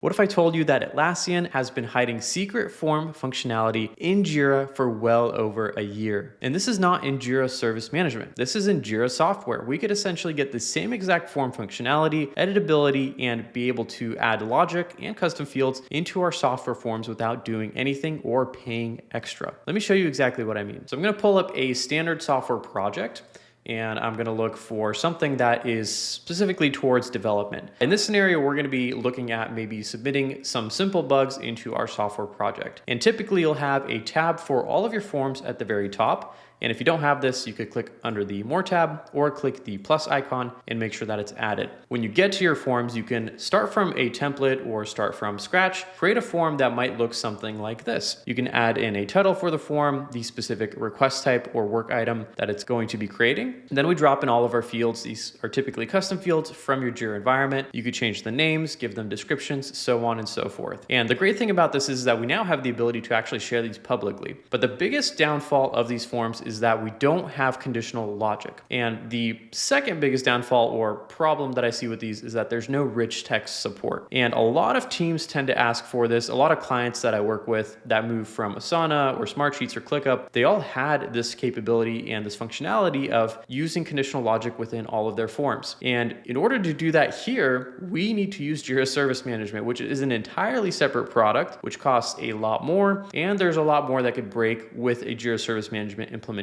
What if I told you that Atlassian has been hiding secret form functionality in Jira for well over a year? And this is not in Jira Service Management. This is in Jira Software. We could essentially get the same exact form functionality, editability, and be able to add logic and custom fields into our software forms without doing anything or paying extra. Let me show you exactly what I mean. So I'm going to pull up a standard software project, and I'm going to look for something that is specifically towards development. In this scenario, we're going to be looking at maybe submitting some simple bugs into our software project. And typically you'll have a tab for all of your forms at the very top. And if you don't have this, you could click under the More tab or click the plus icon and make sure that it's added. When you get to your forms, you can start from a template or start from scratch, create a form that might look something like this. You can add in a title for the form, the specific request type or work item that it's going to be creating. And then we drop in all of our fields. These are typically custom fields from your Jira environment. You could change the names, give them descriptions, so on and so forth. And the great thing about this is that we now have the ability to actually share these publicly. But the biggest downfall of these forms is that we don't have conditional logic. And the second biggest downfall or problem that I see with these is that there's no rich text support. And a lot of teams tend to ask for this. A lot of clients that I work with that move from Asana or Smartsheets or ClickUp, they all had this capability and this functionality of using conditional logic within all of their forms. And in order to do that here, we need to use Jira Service Management, which is an entirely separate product, which costs a lot more. And there's a lot more that could break with a Jira Service Management implementation,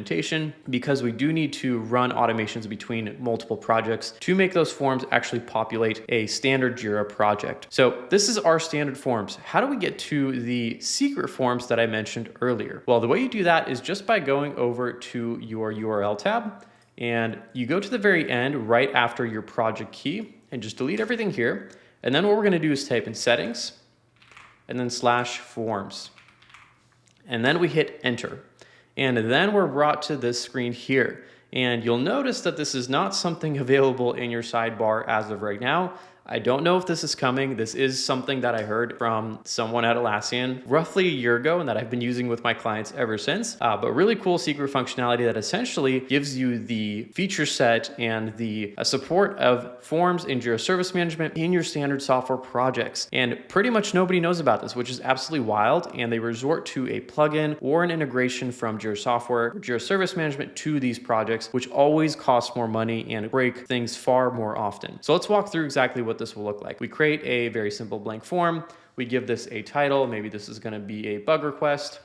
because we do need to run automations between multiple projects to make those forms actually populate a standard Jira project. So this is our standard forms. How do we get to the secret forms that I mentioned earlier? Well, the way you do that is just by going over to your URL tab, and you go to the very end right after your project key and just delete everything here. And then what we're going to do is type in settings and then /forms. And then we hit enter. And then we're brought to this screen here. And you'll notice that this is not something available in your sidebar as of right now. I don't know if this is coming. This is something that I heard from someone at Atlassian roughly a year ago and that I've been using with my clients ever since. But really cool secret functionality that essentially gives you the feature set and the support of forms in Jira Service Management in your standard software projects. And pretty much nobody knows about this, which is absolutely wild. And they resort to a plugin or an integration from Jira Software or Jira Service Management to these projects, which always costs more money and break things far more often. So let's walk through exactly what this will look like. We create a very simple blank form. We give this a title. Maybe this is going to be a bug request.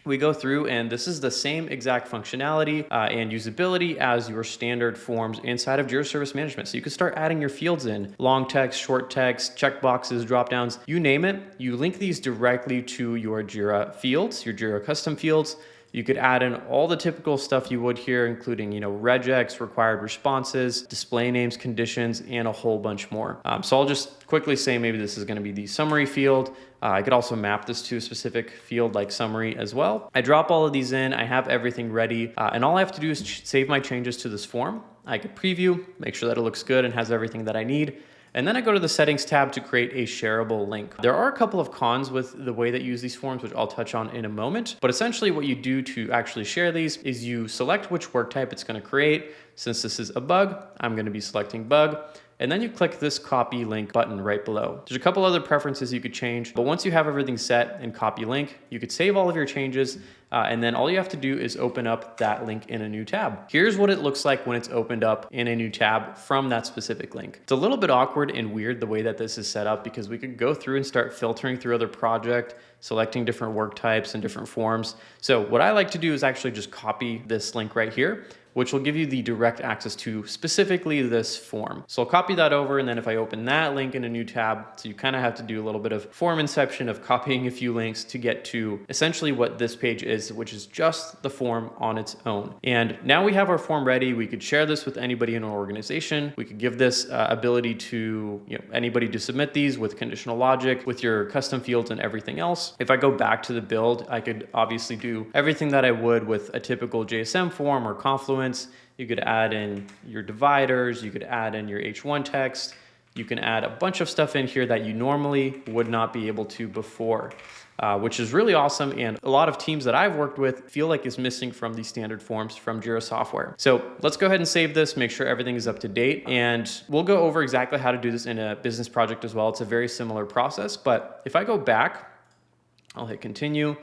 We go through, and this is the same exact functionality and usability as your standard forms inside of Jira Service Management. So you can start adding your fields in, long text, short text, checkboxes, dropdowns, you name it. You link these directly to your Jira fields, your Jira custom fields. You could add in all the typical stuff you would here, including, regex, required responses, display names, conditions, and a whole bunch more. So I'll just quickly say maybe this is going to be the summary field. I could also map this to a specific field like summary as well. I drop all of these in. I have everything ready. And all I have to do is save my changes to this form. I could preview, make sure that it looks good and has everything that I need. And then I go to the settings tab to create a shareable link. There are a couple of cons with the way that you use these forms, which I'll touch on in a moment. But essentially what you do to actually share these is you select which work type it's going to create. Since this is a bug, I'm going to be selecting bug. And then you click this copy link button right below. There's a couple other preferences you could change, but once you have everything set and copy link, you could save all of your changes, and then all you have to do is open up that link in a new tab. Here's what it looks like when it's opened up in a new tab from that specific link. It's a little bit awkward and weird the way that this is set up, because we could go through and start filtering through other project, selecting different work types and different forms. So what I like to do is actually just copy this link right here, which will give you the direct access to specifically this form. So I'll copy that over, and then if I open that link in a new tab, so you kind of have to do a little bit of form inception of copying a few links to get to essentially what this page is, which is just the form on its own. And now we have our form ready. We could share this with anybody in our organization. We could give this ability to anybody to submit these with conditional logic, with your custom fields and everything else. If I go back to the build, I could obviously do everything that I would with a typical JSM form or Confluence. You could add in your dividers, you could add in your H1 text, You can add a bunch of stuff in here that you normally would not be able to before, which is really awesome. And a lot of teams that I've worked with feel like is missing from the standard forms from Jira Software. So let's go ahead and save this, make sure everything is up to date. And we'll go over exactly how to do this in a business project as well. It's a very similar process, but if I go back, I'll hit continue.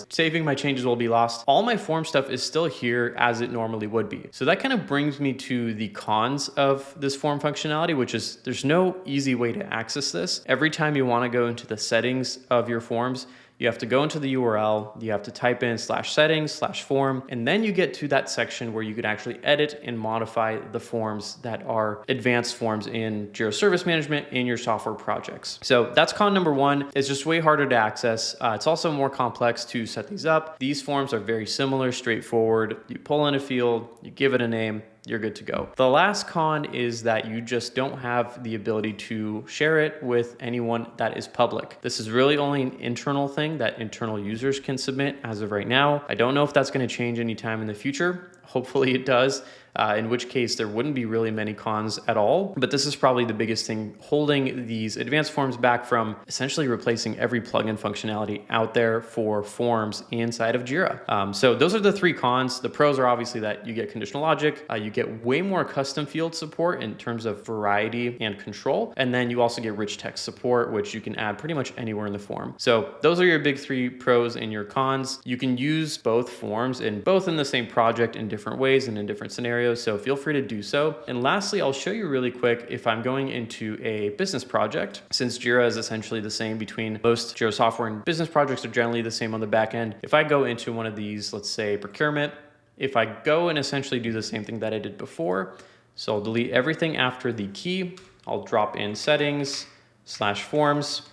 Saving my changes will be lost. All my form stuff is still here as it normally would be. So that kind of brings me to the cons of this form functionality, which is there's no easy way to access this. Every time you want to go into the settings of your forms, you have to go into the URL, you have to type in /settings/form, and then you get to that section where you could actually edit and modify the forms that are advanced forms in Jira Service Management in your software projects. So that's con number one. It's just way harder to access. It's also more complex to set these up. These forms are very similar, straightforward. You pull in a field, you give it a name, you're good to go. The last con is that you just don't have the ability to share it with anyone that is public. This is really only an internal thing that internal users can submit as of right now. I don't know if that's going to change anytime in the future. Hopefully it does. In which case there wouldn't be really many cons at all. But this is probably the biggest thing holding these advanced forms back from essentially replacing every plugin functionality out there for forms inside of Jira. So those are the three cons. The pros are obviously that you get conditional logic, you get way more custom field support in terms of variety and control, and then you also get rich text support, which you can add pretty much anywhere in the form. So those are your big three pros and your cons. You can use both forms in the same project in different ways and in different scenarios. So feel free to do so. And lastly, I'll show you really quick if I'm going into a business project, since Jira is essentially the same between most Jira software and business projects are generally the same on the back end. If I go into one of these, let's say procurement, if I go and essentially do the same thing that I did before, so I'll delete everything after the key, I'll drop in settings/forms.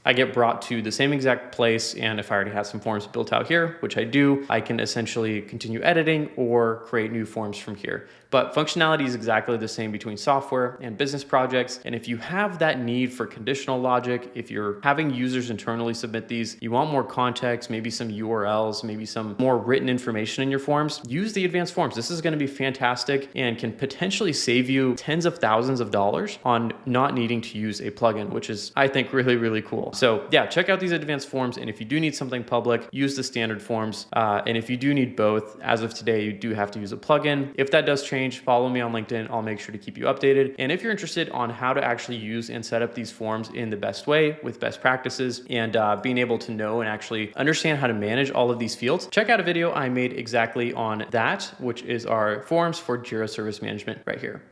I get brought to the same exact place, and if I already have some forms built out here, which I do, I can essentially continue editing or create new forms from here. But functionality is exactly the same between software and business projects. And if you have that need for conditional logic, if you're having users internally submit these, you want more context, maybe some URLs, maybe some more written information in your forms, use the advanced forms. This is going to be fantastic and can potentially save you tens of thousands of dollars on not needing to use a plugin, which is, I think, really, really cool. So yeah, check out these advanced forms. And if you do need something public, use the standard forms. And if you do need both, as of today, you do have to use a plugin. If that does change, follow me on LinkedIn. I'll make sure to keep you updated. And if you're interested on how to actually use and set up these forms in the best way with best practices and being able to know and actually understand how to manage all of these fields, check out a video I made exactly on that, which is our forms for Jira Service Management right here.